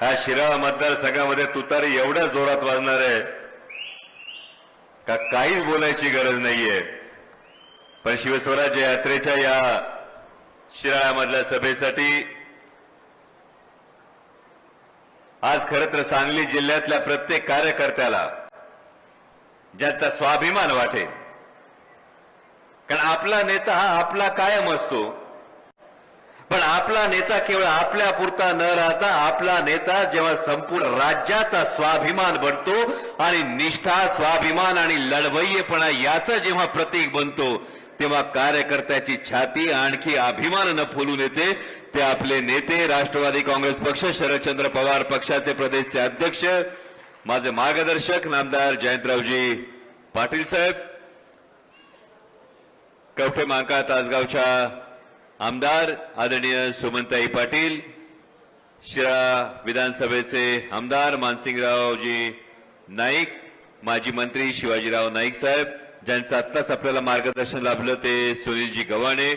हा शिराळा मतदारसंघामध्ये तुतारी एवढ्या जोरात वाजणार आहे का काहीच बोलायची गरज नाहीये। पण शिवस्वराज्य यात्रेच्या या शिराळ्यामधल्या सभेसाठी आज खरं तर सांगली जिल्ह्यातल्या प्रत्येक कार्यकर्त्याला ज्यांचा स्वाभिमान वाटे, कारण आपला नेता हा आपला कायम असतो, पण आपला नेता केवळ आपल्या पुरता न राहता आपला नेता जेव्हा संपूर्ण राज्याचा स्वाभिमान बनतो आणि निष्ठा, स्वाभिमान आणि लढवय्येपणा याचं जेव्हा प्रतीक बनतो, तेव्हा कार्यकर्त्याची छाती आणखी अभिमानानं फुलून येते। ते आपले नेते राष्ट्रवादी काँग्रेस पक्ष, शरदचंद्र पवार पक्षाचे प्रदेशचे अध्यक्ष, माझे मार्गदर्शक नामदार जयंतरावजी पाटील साहेब, कवठे महांकाळ तासगावच्या आमदार आदरणीय सुमनताई पाटील, शिराळा विधानसभेचे आमदार मानसिंगरावजी नाईक, माजी मंत्री शिवाजीराव नाईक साहेब, ज्यांचं आत्ताच आपल्याला मार्गदर्शन लाभलं ते सुनीलजी गव्हाणे,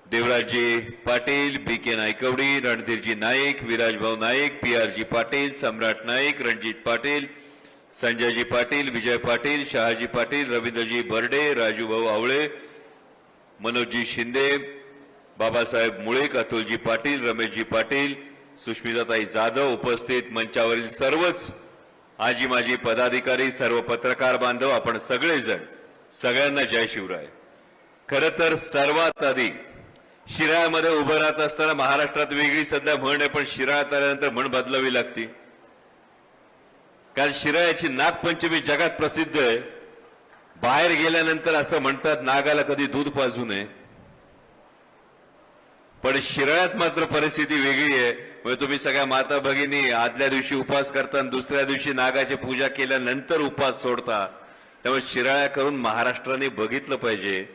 देवराजजी पाटील, बी.के. नायकवडी, रणधीरजी नाईक, विराजभाऊ नाईक, पी.आर.जी. पाटील, सम्राट नाईक, रणजित पाटील, संजयजी पाटील, विजय पाटील, शहाजी पाटील, रवींद्रजी बर्डे, राजूभाऊ आवळे, मनोजजी शिंदे, बाबासाहेब मुळीक, अतुलजी पाटील, रमेशजी पाटील, सुष्मिताताई जाधव, उपस्थित मंचावरील सर्वच आजी माजी पदाधिकारी, सर्व पत्रकार बांधव, आपण सगळेजण, सगळ्यांना जय शिवराय। खरं तर सर्वात आधी शिराळ्यामध्ये उभं राहत असताना महाराष्ट्रात वेगळी सध्या म्हण आहे, पण शिराळ्यात आल्यानंतर म्हण बदलावी लागते, कारण शिराळ्याची नागपंचमी जगात प्रसिद्ध आहे। बाहेर गेल्यानंतर असं म्हणतात नागाला कधी दूध पाजू नये, पण शिराळ्यात मात्र परिस्थिती वेगळी आहे। म्हणजे तुम्ही सगळ्या माता भगिनी आदल्या दिवशी उपवास करता आणि दुसऱ्या दिवशी नागाची पूजा केल्यानंतर उपवास सोडता। त्यामुळे शिराळ्या करून महाराष्ट्राने बघितलं पाहिजे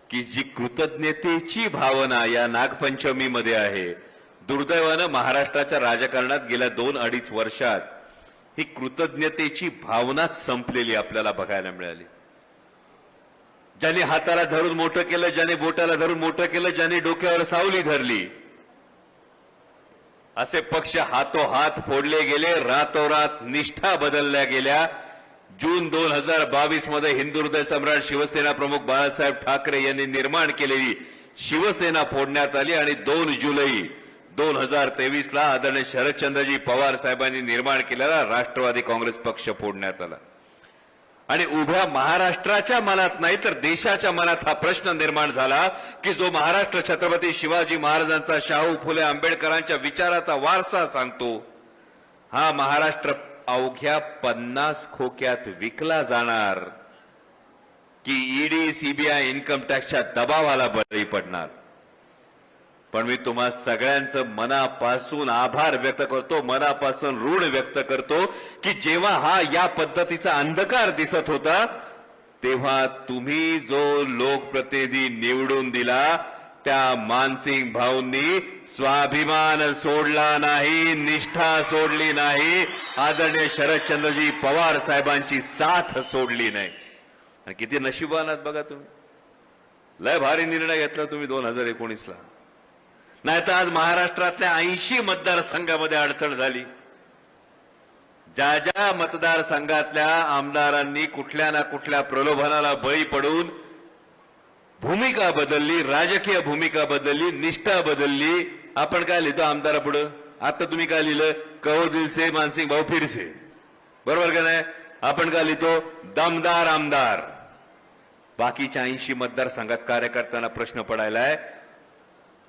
की जी कृतज्ञतेची भावना या नागपंचमीमध्ये आहे, दुर्दैवानं महाराष्ट्राच्या राजकारणात गेल्या 2-2.5 वर्षात ही कृतज्ञतेची भावनाच संपलेली आपल्याला बघायला मिळाली। ज्यांनी हाताला धरून मोठं केलं, ज्यांनी बोटाला धरून मोठं केलं, ज्यांनी डोक्यावर सावली धरली, असे पक्ष हातोहात फोडले गेले, रातोरात निष्ठा बदलल्या गेल्या। जून 2022 मध्ये हिंदू हृदय सम्राट शिवसेना प्रमुख बाळासाहेब ठाकरे यांनी निर्माण केलेली शिवसेना फोडण्यात आली आणि 2 जुलै 2023 ला आदरणीय शरदचंद्रजी पवार साहेबांनी निर्माण केलेला राष्ट्रवादी काँग्रेस पक्ष फोडण्यात आला। आणि उभ्या महाराष्ट्राच्या मनात नाही तर देशाच्या मनात हा प्रश्न निर्माण झाला की जो महाराष्ट्र छत्रपती शिवाजी महाराजांचा, शाहू फुले आंबेडकरांच्या विचाराचा वारसा सांगतो, हा महाराष्ट्र अवघ्या 50 खोक्यात विकला जाणार की ईडी, सीबीआय, इन्कम टॅक्सच्या दबावाला बळी पडणार। पण मी तुम्हा सगळ्यांचं मनापासून आभार व्यक्त करतो, मनापासून ऋण व्यक्त करतो की जेव्हा हा या पद्धतीचा अंधकार दिसत होता, तेव्हा तुम्ही जो लोकप्रतिनिधी निवडून दिला त्या मानसिंग भाऊंनी स्वाभिमान सोडला नाही, निष्ठा सोडली नाही, आदरणीय शरदचंद्रजी पवार साहेबांची साथ सोडली नाही। आणि किती नशिबान आहात बघा तुम्ही, लय भारी निर्णय घेतला तुम्ही 2019 ला। नाही तर आज महाराष्ट्रातल्या 80 मतदारसंघामध्ये अडचण झाली। ज्या ज्या मतदारसंघातल्या आमदारांनी कुठल्या ना कुठल्या प्रलोभनाला बळी पडून भूमिका बदलली, राजकीय भूमिका बदलली, निष्ठा बदलली। आपण काय लिहितो आमदारापुढे? आता तुम्ही काय लिहिलं? कहो दिल से मानसिंग भाऊ फिर से, बरोबर का नाही? आपण काय लिहितो? दमदार आमदार। बाकीच्या 80 मतदारसंघात कार्यकर्त्यांना प्रश्न पडायलाय,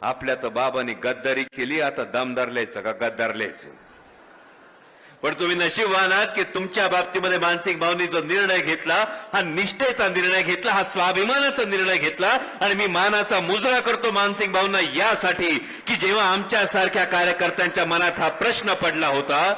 आपल्या तर बाबांनी गद्दारी केली, आता दमदार लिहायचं का गद्दार लिहायचं? पण तुम्ही नशीबवान आहात की तुमच्या बाबतीमध्ये मानसिंग भाऊंनी जो निर्णय घेतला, हा निष्ठेचा निर्णय घेतला, हा स्वाभिमानाचा निर्णय घेतला। आणि मी मानाचा मुजरा करतो मानसिंग भाऊंना यासाठी की जेव्हा आमच्या सारख्या कार्यकर्त्यांच्या मनात हा प्रश्न पडला होता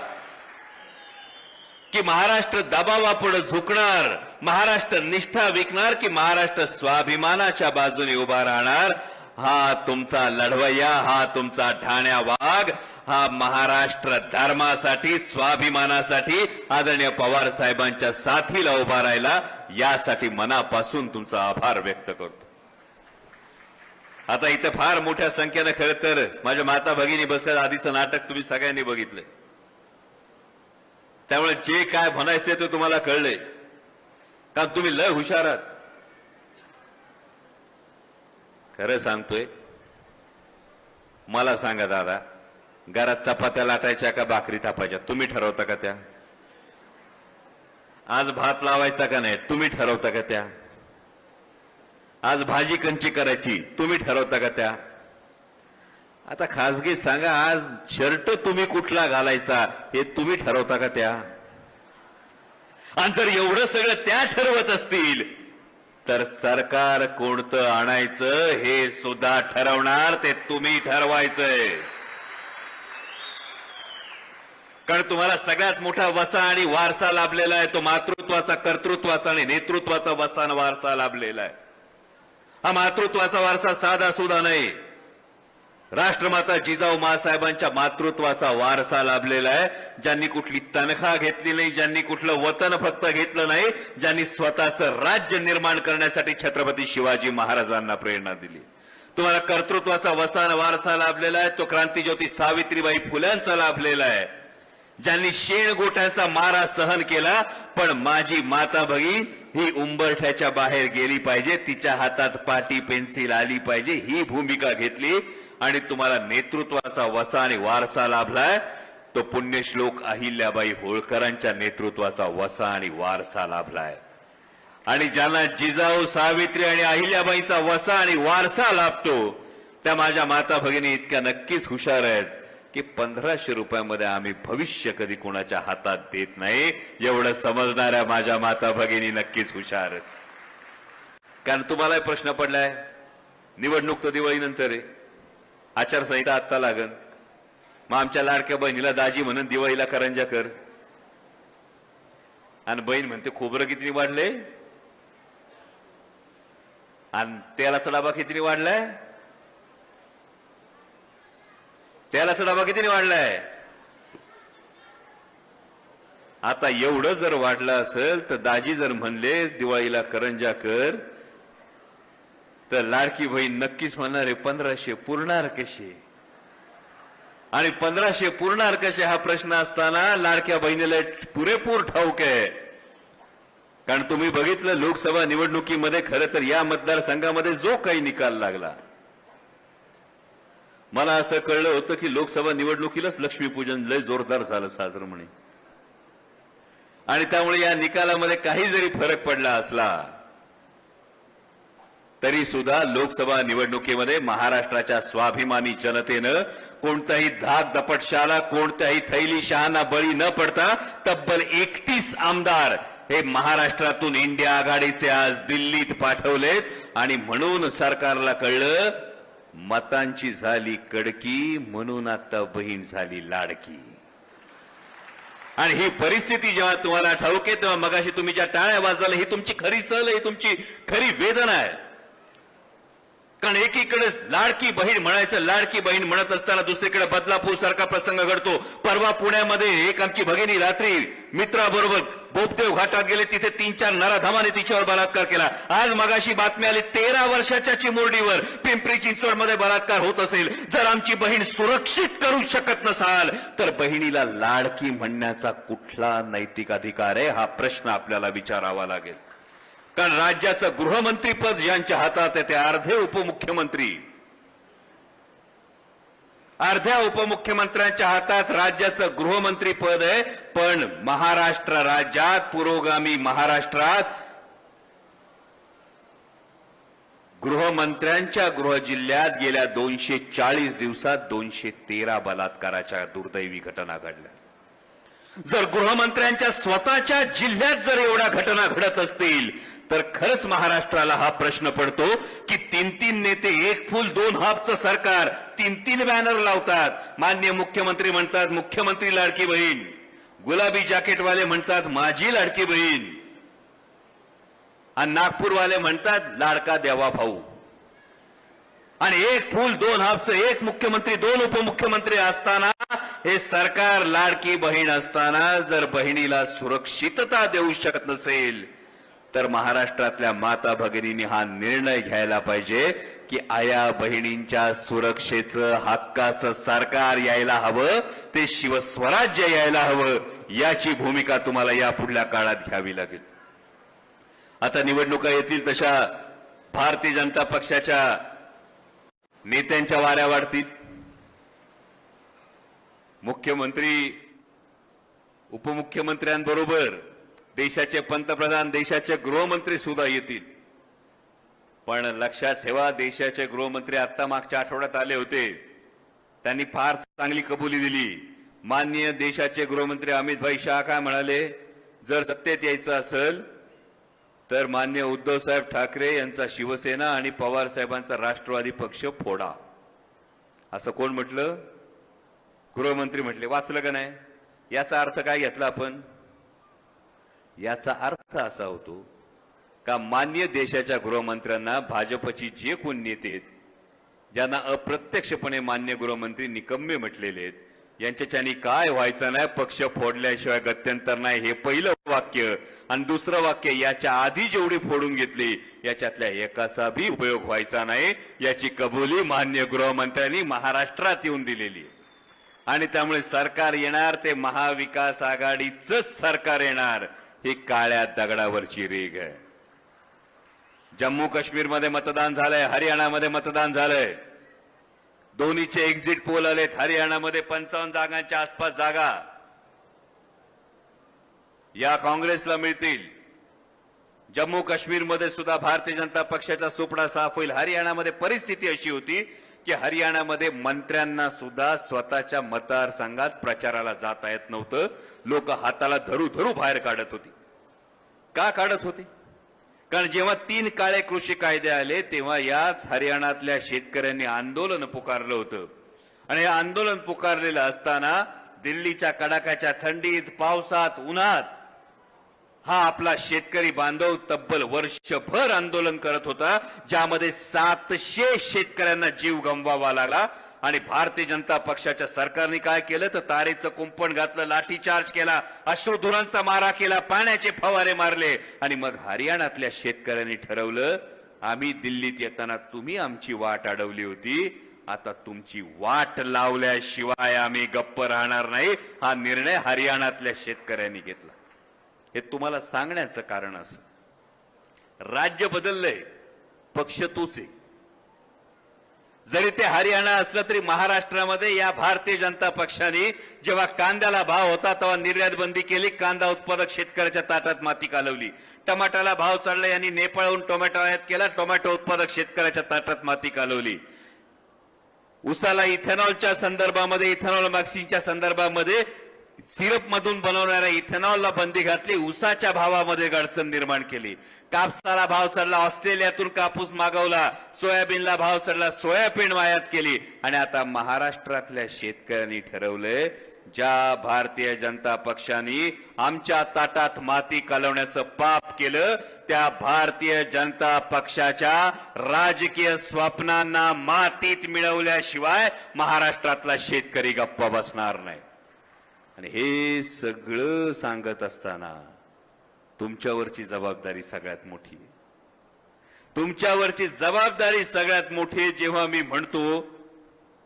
की महाराष्ट्र दबावापुढे झुकणार, महाराष्ट्र निष्ठा विकणार की महाराष्ट्र स्वाभिमानाच्या बाजूने उभा राहणार, हा तुमचा लढवय्या, हा तुमचा ठाण्या वाघ, हा महाराष्ट्र धर्मासाठी, स्वाभिमानासाठी आदरणीय पवार साहेबांच्या साथीला उभा राहिला, यासाठी मनापासून तुमचा आभार व्यक्त करतो। आता इथे फार मोठ्या संख्येनं खरं तर माझ्या माता भगिनी बसल्यात. आधीचं नाटक तुम्ही सगळ्यांनी बघितलंय, त्यामुळे जे काय म्हणायचंय ते तुम्हाला कळलंय, कारण तुम्ही लय हुशार आहात. खरं सांगतोय, मला सांगा दादा, घरात चपात्या लाटायच्या का भाकरी थापायच्या तुम्ही ठरवता का त्या? आज भात लावायचा का नाही तुम्ही ठरवता का त्या? आज भाजी कंची करायची तुम्ही ठरवता का त्या? आता खासगीत सांगा, आज शर्ट तुम्ही कुठला घालायचा हे तुम्ही ठरवता का त्या? आणि जर एवढं सगळं त्या ठरवत असतील तर सरकार कोणतं आणायचं हे सुद्धा ठरवणार ते तुम्ही ठरवायचंय. कारण तुम्हाला सगळ्यात मोठा वसा आणि वारसा लाभलेला आहे, तो मातृत्वाचा, कर्तृत्वाचा आणि नेतृत्वाचा वसा आणि वारसा लाभलेला आहे. हा मातृत्वाचा वारसा साधा सुद्धा नाही, राष्ट्रमाता जिजाऊ माँसाहेबांच्या मातृत्वाचा वारसा लाभलेला आहे. ज्यांनी कुठली तनखा घेतली नाही, ज्यांनी कुठलं वतन फक्त घेतलं नाही, ज्यांनी स्वतःचं राज्य निर्माण करण्यासाठी छत्रपती शिवाजी महाराजांना प्रेरणा दिली. तुम्हाला कर्तृत्वाचा वसा आणि वारसा लाभलेला आहे, तो क्रांतीज्योती सावित्रीबाई फुल्यांचा लाभलेला आहे. ज्यांनी शेण गोठ्यांचा मारा सहन केला, पण माझी माता भगिनी ही उंबरठ्याच्या बाहेर गेली पाहिजे, तिच्या हातात पाटी पेन्सिल आली पाहिजे, ही भूमिका घेतली. आणि तुम्हाला नेतृत्वाचा वसा आणि वारसा लाभलाय, तो पुण्यश्लोक अहिल्याबाई होळकरांच्या नेतृत्वाचा वसा आणि वारसा लाभलाय. आणि ज्यांना जिजाऊ, सावित्री आणि अहिल्याबाईंचा वसा आणि वारसा लाभतो, त्या माझ्या माता भगिनी इतक्या नक्कीच हुशार आहेत की 1500 रुपयामध्ये आम्ही भविष्य कधी कोणाच्या हातात देत नाही, एवढं समजणाऱ्या माझ्या माता भगिनी नक्कीच हुशार आहेत. कारण तुम्हाला प्रश्न पडलाय, निवडणूक तर दिवाळीनंतर आहे, आचारसंहिता आत्ता लागन, मग आमच्या लाडक्या बहिणीला दाजी म्हणून दिवाळीला करंजा कर. आणि बहीण म्हणते खोबरं किती वाढले आणि तेलाचा डबा किती वाढलाय, तेलाचा डबा किती वाढलाय. आता एवढं जर वाढलं असेल तर दाजी जर म्हणले दिवाळीला करंजा कर, तर लाडकी बहीण नक्कीच म्हणणार आहे 1500 पुरणार कसे. आणि 1500 पुरणार कसे हा प्रश्न असताना लाडक्या बहिणीला पुरेपूर ठाऊक आहे. कारण तुम्ही बघितलं लोकसभा निवडणुकीमध्ये खरं तर या मतदारसंघामध्ये जो काही निकाल लागला, मला असं कळलं होतं की लोकसभा निवडणुकीलाच लक्ष्मीपूजन लय जोरदार झालं साजरं म्हणे. आणि त्यामुळे या निकालामध्ये काही जरी फरक पडला असला तरी सुद्धा लोकसभा निवडणुकीमध्ये महाराष्ट्राच्या स्वाभिमानी जनतेनं कोणताही धाक दपटशाला, कोणत्याही थैली शहाना बळी न पडता तब्बल 31 आमदार हे महाराष्ट्रातून इंडिया आघाडीचे आज दिल्लीत पाठवलेत. आणि म्हणून सरकारला कळलं मतांची झाली कडकी, म्हणून आता बहीण झाली लाडकी. आणि ही परिस्थिती जेव्हा तुम्हाला ठाऊक आहे, तेव्हा मगाशी तुम्ही ज्या टाळ्या वाजवल्या ही तुमची खरी सल आहे, ही तुमची खरी वेदना आहे. कारण एकीकडे लाडकी बहीण म्हणायचं, लाडकी बहीण म्हणत असताना दुसरीकडे बदलापूर सारखा प्रसंग घडतो. परवा पुण्यामध्ये एक आमची भगिनी रात्री मित्राबरोबर बोपदेव घाटात गेले, तिथे 3-4 नराधमाने तिच्यावर बलात्कार केला. आज मगाशी बातमी आली 13 वर्षाच्या चिमुरडीवर पिंपरी चिंचवडमध्ये बलात्कार होत असेल. जर आमची बहीण सुरक्षित करू शकत नसाल तर बहिणीला लाडकी म्हणण्याचा कुठला नैतिक अधिकार आहे, हा प्रश्न आपल्याला विचारावा लागेल. कारण राज्याचं गृहमंत्रीपद ज्यांच्या हातात आहे ते अर्धे उपमुख्यमंत्री, अर्ध्या उपमुख्यमंत्र्यांच्या हातात राज्याचं गृहमंत्री पद आहे. पण महाराष्ट्र राज्यात, पुरोगामी महाराष्ट्रात गृहमंत्र्यांच्या गृहजिल्ह्यात गेल्या 240 दिवसात 213 बलात्काराच्या दुर्दैवी घटना घडल्या. जर गृहमंत्र्यांच्या स्वतःच्या जिल्ह्यात जर एवढ्या घटना घडत असतील तर खरंच महाराष्ट्राला हा प्रश्न पडतो की 3-3 नेते, एक फूल दोन हापचं सरकार, 3-3 बॅनर लावतात. माननीय मुख्यमंत्री म्हणतात मुख्यमंत्री लाडकी बहीण, गुलाबी जॅकेटवाले म्हणतात माझी लाडकी बहीण, आणि नागपूरवाले म्हणतात लाडका देवा भाऊ. आणि एक फूल दोन हापचं, एक मुख्यमंत्री दोन उपमुख्यमंत्री असताना हे सरकार लाडकी बहीण असताना जर बहिणीला सुरक्षितता देऊ शकत नसेल तर महाराष्ट्रातल्या माता भगिनींनी हा निर्णय घ्यायला पाहिजे की आया बहिणींच्या सुरक्षेचं हक्काचं सरकार यायला हवं, ते शिवस्वराज्य यायला हवं, याची भूमिका तुम्हाला या पुढल्या काळात घ्यावी लागेल. आता निवडणुका येतील तशा भारतीय जनता पक्षाच्या नेत्यांच्या वाऱ्या वाढतील. मुख्यमंत्री उपमुख्यमंत्र्यांबरोबर देशाचे पंतप्रधान, देशाचे गृहमंत्री सुद्धा येतील. पण लक्षात ठेवा, देशाचे गृहमंत्री आता मागच्या आठवड्यात आले होते, त्यांनी फार चांगली कबुली दिली. माननीय देशाचे गृहमंत्री अमित शाह काय म्हणाले, जर सत्तेत यायचं असेल तर माननीय उद्धव साहेब ठाकरे यांचा शिवसेना आणि पवार साहेबांचा राष्ट्रवादी पक्ष फोडा. असं कोण म्हटलं? गृहमंत्री म्हटले. वाचलं का नाही? याचा अर्थ काय घेतला आपण? याचा अर्थ असा होतो का माननीय देशाच्या गृहमंत्र्यांना भाजपची जे कोण नेते आहेत, ज्यांना अप्रत्यक्षपणे मान्य गृहमंत्री निकम्मे म्हटलेले आहेत, यांच्याच्यानी काय व्हायचं नाही, पक्ष फोडल्याशिवाय गत्यंतर नाही, हे पहिलं वाक्य. आणि दुसरं वाक्य, याच्या आधी जेवढी फोडून घेतली याच्यातल्या एकाचा भी उपयोग व्हायचा नाही, याची कबुली मान्य गृहमंत्र्यांनी महाराष्ट्रात येऊन दिलेली. आणि त्यामुळे सरकार येणार ते महाविकास आघाडीचंच सरकार येणार, ही काळ्या दगडावरची रेघ आहे. जम्मू काश्मीरमध्ये मतदान झालंय, हरियाणामध्ये मतदान झालंय, दोन्हीचे एक्झिट पोल आलेत. हरियाणामध्ये 55 जागांच्या आसपास जागा या काँग्रेसला मिळतील. जम्मू काश्मीरमध्ये सुद्धा भारतीय जनता पक्षाचा सुपडा साफ होईल. हरियाणामध्ये परिस्थिती अशी होती की हरियाणामध्ये मंत्र्यांना सुद्धा स्वतःच्या मतदारसंघात प्रचाराला जाता येत नव्हतं. लोक हाताला धरू धरू बाहेर काढत होती. का काढत होते? कारण जेव्हा 3 काळे कृषी कायदे आले तेव्हा याच हरियाणातल्या शेतकऱ्यांनी आंदोलन पुकारलं होतं. आणि हे आंदोलन पुकारलेलं असताना दिल्लीच्या कडाक्याच्या थंडीत, पावसात, उन्हात हा आपला शेतकरी बांधव तब्बल वर्षभर आंदोलन करत होता, ज्यामध्ये 700 शेतकऱ्यांना जीव गमवावा लागला. आणि भारतीय जनता पक्षाच्या सरकारने काय केलं तर तारेचं कुंपण घातलं, लाठीचार्ज केला, अश्रुधुरांचा मारा केला, पाण्याचे फवारे मारले. आणि मग हरियाणातल्या शेतकऱ्यांनी ठरवलं, आम्ही दिल्लीत येताना तुम्ही आमची वाट अडवली होती, आता तुमची वाट लावल्याशिवाय आम्ही गप्प राहणार नाही. हा निर्णय हरियाणातल्या शेतकऱ्यांनी घेतला. हे तुम्हाला सांगण्याचं कारण असं, राज्य बदललंय, पक्ष तोच आहे. जरी ते हरियाणा असलं तरी महाराष्ट्रामध्ये या भारतीय जनता पक्षाने जेव्हा कांद्याला भाव होता तेव्हा निर्यात बंदी केली, कांदा उत्पादक शेतकऱ्याच्या ताटात माती कालवली. टमाट्याला भाव चढला, यांनी नेपाळहून टोमॅटो आयात केला, टोमॅटो उत्पादक शेतकऱ्याच्या ताटात माती कालवली. उसाला इथेनॉलच्या संदर्भामध्ये, इथेनॉल मॅक्सिनच्या संदर्भामध्ये सिरप मधून बनवणाऱ्या इथेनॉलला बंदी घातली, उसाच्या भावामध्ये अडचण निर्माण केली. कापसाला भाव चढला, ऑस्ट्रेलियातून कापूस मागवला, सोयाबीनला भाव चढला, सोयाबीन आयात केली. आणि आता महाराष्ट्रातल्या शेतकऱ्यांनी ठरवलंय, ज्या भारतीय जनता पक्षाने आमच्या ताटात माती कालवण्याचं पाप केलं, त्या भारतीय जनता पक्षाच्या राजकीय स्वप्नांना मातीत मिळवल्याशिवाय महाराष्ट्रातला शेतकरी गप्पा बसणार नाही. आणि हे सगळं सांगत असताना तुमच्यावरची जबाबदारी सगळ्यात मोठी आहे. तुमच्यावरची जबाबदारी सगळ्यात मोठी आहे. जेव्हा मी म्हणतो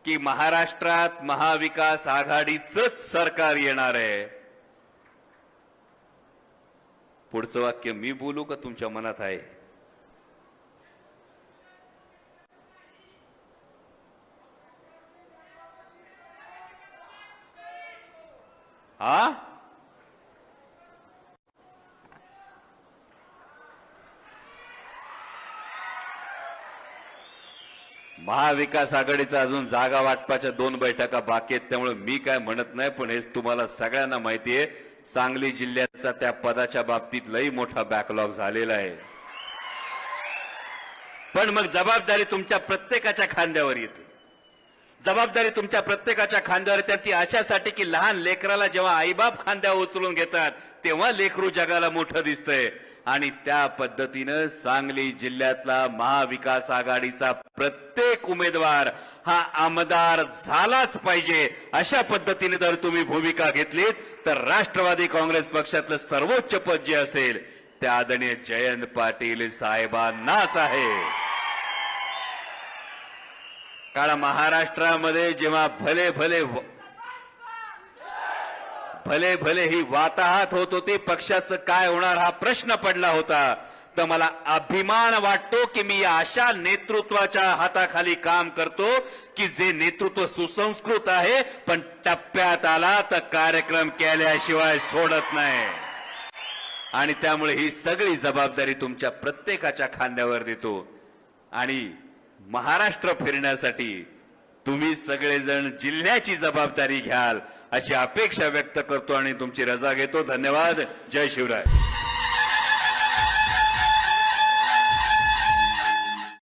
की महाराष्ट्रात महाविकास आघाडीचंच सरकार येणार आहे, पुढचं वाक्य मी बोलू का तुमच्या मनात आहे? हा, महाविकास आघाडीचा अजून जागा वाटपाच्या 2 बैठका बाकी आहेत, त्यामुळे मी काय म्हणत नाही. पण हे तुम्हाला सगळ्यांना माहिती आहे, सांगली जिल्ह्याचा त्या पदाच्या बाबतीत लई मोठा बॅकलॉग झालेला आहे. पण मग जबाबदारी तुमच्या प्रत्येकाच्या खांद्यावर येते. जबाबदारी तुमच्या प्रत्येकाच्या खांद्यावर येते. ती अशासाठी की लहान लेकराला जेव्हा आईबाप खांद्यावर उचलून घेतात तेव्हा लेकरू जगाला मोठं दिसतंय. आणि त्या पद्धतीनं सांगली जिल्ह्यातला महाविकास आघाडीचा प्रत्येक उमेदवार हा आमदार झालाच पाहिजे, अशा पद्धतीने जर तुम्ही भूमिका घेतलीत तर राष्ट्रवादी काँग्रेस पक्षातलं सर्वोच्च पद जे असेल ते आदरणीय जयंत पाटील साहेबांनाच आहे. कारण महाराष्ट्रामध्ये जेव्हा भले भले ही वाताहत होत होती, पक्षाचं काय होणार हा प्रश्न पडला होता, तर मला अभिमान वाटतो की मी या अशा नेतृत्वाच्या हाताखाली काम करतो की जे नेतृत्व सुसंस्कृत आहे, पण टप्प्यात आला तर कार्यक्रम केल्याशिवाय सोडत नाही. आणि त्यामुळे ही सगळी जबाबदारी तुमच्या प्रत्येकाच्या खांद्यावर देतो. आणि महाराष्ट्र फिरण्यासाठी तुम्ही सगळेजण जिल्ह्याची जबाबदारी घ्याल अशी अपेक्षा व्यक्त करतो आणि तुमची रजा घेतो. धन्यवाद. जय शिवराय.